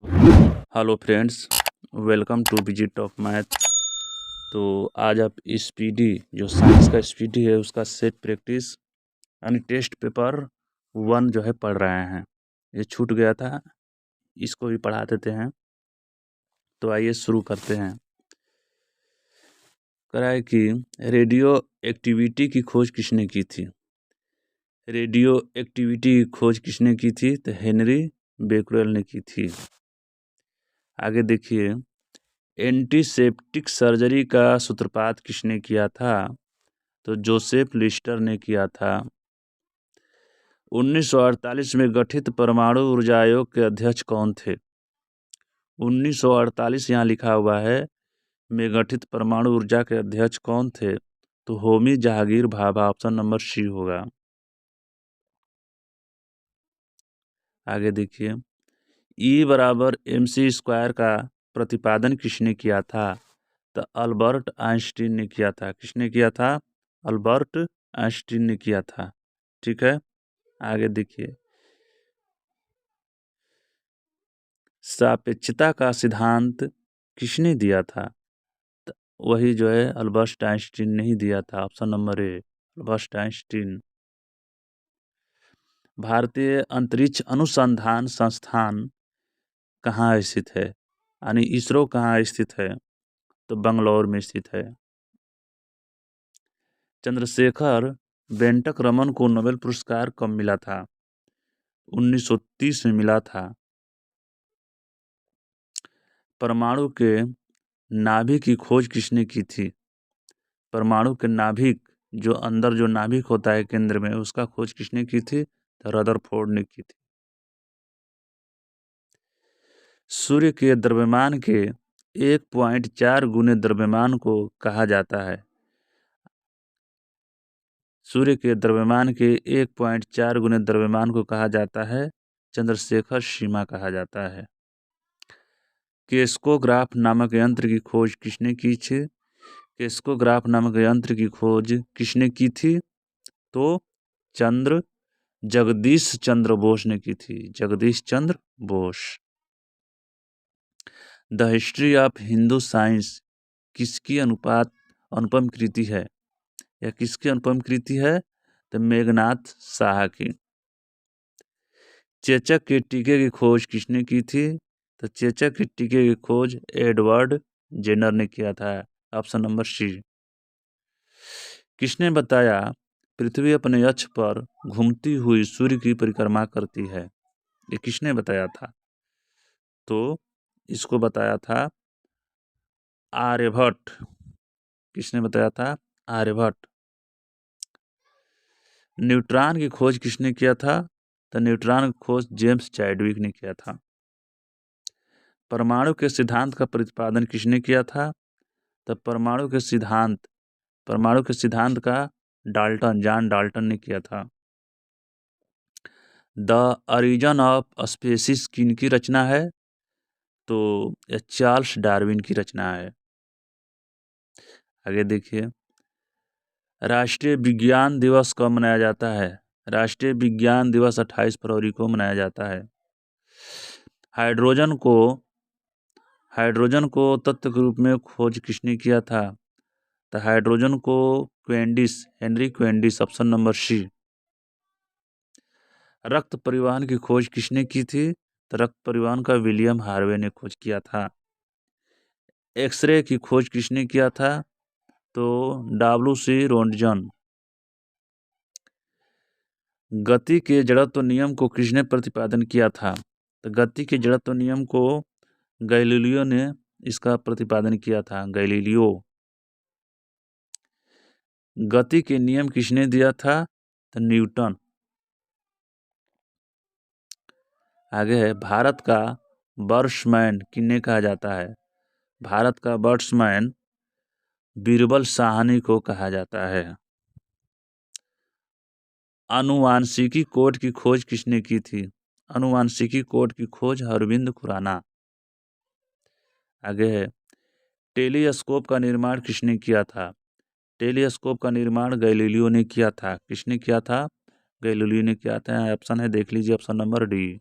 Hello friends, welcome to visit of math. तो आज आप स्पीडी जो साइंस का स्पीडी है उसका सेट प्रैक्टिस यानी टेस्ट पेपर 1 जो है पढ़ रहे हैं। ये छूट गया था, इसको भी पढ़ा देते हैं। तो आइए शुरू करते हैं। कराए कि रेडियो एक्टिविटी की खोज किसने की थी। रेडियो एक्टिविटी की खोज किसने की थी? तो हेनरी बेक्वेल ने की थी। आगे देखिए, एंटीसेप्टिक सर्जरी का सूत्रपात किसने किया था? तो जोसेफ लिस्टर ने किया था। 1948 में गठित परमाणु ऊर्जा आयोग के अध्यक्ष कौन थे? 1948 यहाँ लिखा हुआ है में गठित परमाणु ऊर्जा के अध्यक्ष कौन थे? तो Homi Jahangir Bhabha, option number C होगा। आगे देखिए, E बराबर mc² का प्रतिपादन किसने किया था? तो अल्बर्ट आइंस्टीन ने किया था। किसने किया था? अल्बर्ट आइंस्टीन ने किया था। ठीक है, आगे देखिए, सापेक्षता का सिद्धांत किसने दिया था? तो वही जो है अल्बर्ट आइंस्टीन ने ही दिया था। Option number A, Albert Einstein. भारतीय अंतरिक्ष अनुसंधान संस्थान कहाँ स्थित है, यानी इसरो कहाँ स्थित है? तो बंगलौर में स्थित है। चंद्रशेखर वेंकट रमन को नोबेल पुरस्कार कब मिला था? 1930 में मिला था। परमाणु के नाभिक की खोज किसने की थी? परमाणु के नाभिक जो अंदर जो नाभिक होता है केंद्र में, उसका खोज किसने की थी? तो रदरफोर्ड ने की थी। सूर्य के द्रव्यमान के 1.4 गुने द्रव्यमान को कहा जाता है। सूर्य के द्रव्यमान के 1.4 गुने द्रव्यमान को कहा जाता है चंद्रशेखर सीमा कहा जाता है। केस्कोग्राफ नामक यंत्र की खोज किसने की थी? केस्कोग्राफ नामक यंत्र की खोज किसने की थी? तो जगदीश चंद्र बोस ने की थी। Jagdish Chandra Bose. The history of Hindu science किसकी अनुपम कृति है? या किसकी अनुपम कृति है? तो मेघनाथ साहा की। चेचक के टीके की खोज किसने की थी? तो चेचक के टीके की खोज एडवर्ड जेनर ने किया था। Option number C. किसने बताया पृथ्वी अपने अक्ष पर घूमती हुई सूर्य की परिक्रमा करती है? ये किसने बताया था? तो इसको बताया था आर्यभट्ट। किसने बताया था? आर्यभट्ट। न्यूट्रॉन की खोज किसने किया था? तो न्यूट्रॉन की खोज जेम्स चैडविक ने किया था। परमाणु के सिद्धांत का प्रतिपादन किसने किया था? तो परमाणु के सिद्धांत का जॉन डाल्टन ने किया था। द ओरिजिन ऑफ स्पीशीज किनकी रचना है? तो यह चार्ल्स डार्विन की रचना है। आगे देखिए, राष्ट्रीय विज्ञान दिवस कब मनाया जाता है? राष्ट्रीय विज्ञान दिवस 28 फरवरी को मनाया जाता है। हाइड्रोजन को तत्व के रूप में खोज किसने किया था? तो हाइड्रोजन को हेनरी क्वेंडिस, ऑप्शन नंबर सी। रक्त परिवहन की खोज किसने की थी? तो रक्त परिवहन का विलियम हार्वे ने खोज किया था। एक्सरे की खोज किसने किया था? तो WC रोन्टजन। गति के जड़त्व नियम को किसने प्रतिपादन किया था? तो गति के जड़त्व नियम को गैलीलियो ने इसका प्रतिपादन किया था। गैलीलियो। गति के नियम किसने दिया था? तो न्यूटन। आगे है, भारत का बर्ड्समैन किन्हें कहा जाता है? भारत का बर्ड्समैन बीरबल साहनी को कहा जाता है। आनुवांशिकी कोड की खोज किसने की थी? आनुवांशिकी कोड की खोज अरविंद खुराना। आगे है, टेलीस्कोप का निर्माण किसने किया था? टेलीस्कोप का निर्माण गैलीलियो ने किया था। किसने किया था? गैलीलियो ने किया था। ऑप्शन है, देख लीजिए, ऑप्शन नंबर डी।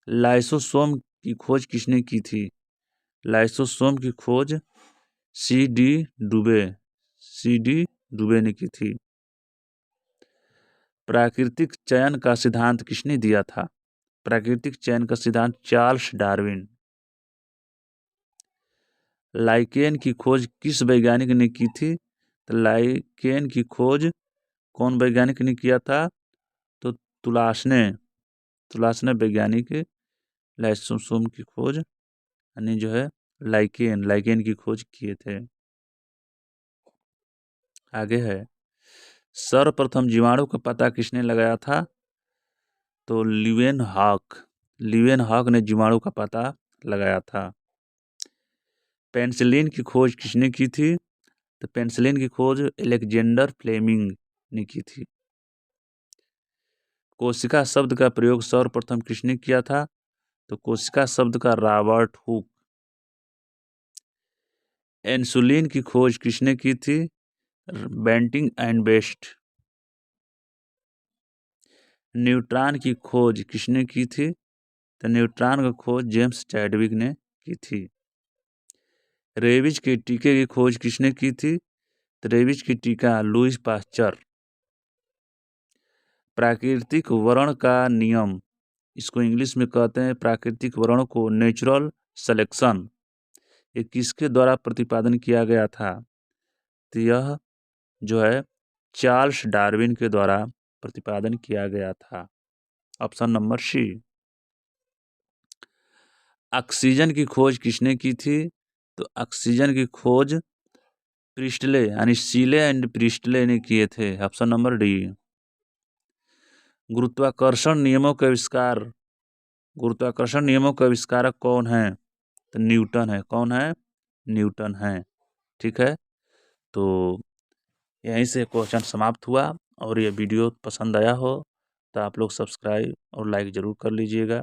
लाइसोसोम की खोज किसने की थी? लाइसोसोम की खोज सी.डी. डुबे ने की थी। प्राकृतिक चयन का सिद्धांत किसने दिया था? प्राकृतिक चयन का सिद्धांत चार्ल्स डार्विन। लाइकेन की खोज किस वैज्ञानिक ने की थी? तो लाइकेन की खोज कौन वैज्ञानिक ने किया था? तो तुलासने वैज्ञानिक लाइसोसोम की खोज यानी जो है लाइकेन की खोज किए थे। आगे है, सर्वप्रथम जीवाणु का पता किसने लगाया था? तो ल्यूवेनहॉक ने जीवाणु का पता लगाया था। पेनिसिलिन की खोज किसने की थी? तो पेनिसिलिन की खोज अलेक्जेंडर फ्लेमिंग ने की थी। कोशिका शब्द का प्रयोग सर्वप्रथम किसने किया था? तो कोशिका शब्द का रॉबर्ट हुक। इंसुलिन की खोज किसने की थी? Bentinck and best. न्यूट्रॉन की खोज किसने की थी? तो न्यूट्रॉन की खोज जेम्स चैडविक ने की थी। रेबीज के टीके की खोज किसने की थी? तो रेबीज की टीका लुईस पास्चर। प्राकृतिक वर्ण का नियम, इसको इंग्लिश में कहते हैं प्राकृतिक वर्ण को नेचुरल सिलेक्शन, ये किसके द्वारा प्रतिपादन किया गया था? तो यह जो है चार्ल्स डार्विन के द्वारा प्रतिपादन किया गया था। ऑप्शन नंबर सी। ऑक्सीजन की खोज किसने की थी? तो ऑक्सीजन की खोज प्रिस्टले यानी सीले एंड प्रिस्टले ने किए थे। Option number D. गुरुत्वाकर्षण नियमों का आविष्कारक कौन है? तो न्यूटन है। कौन है? न्यूटन है। ठीक है, तो यहीं से क्वेश्चन समाप्त हुआ। और ये वीडियो पसंद आया हो तो आप लोग सब्सक्राइब और लाइक ज़रूर कर लीजिएगा।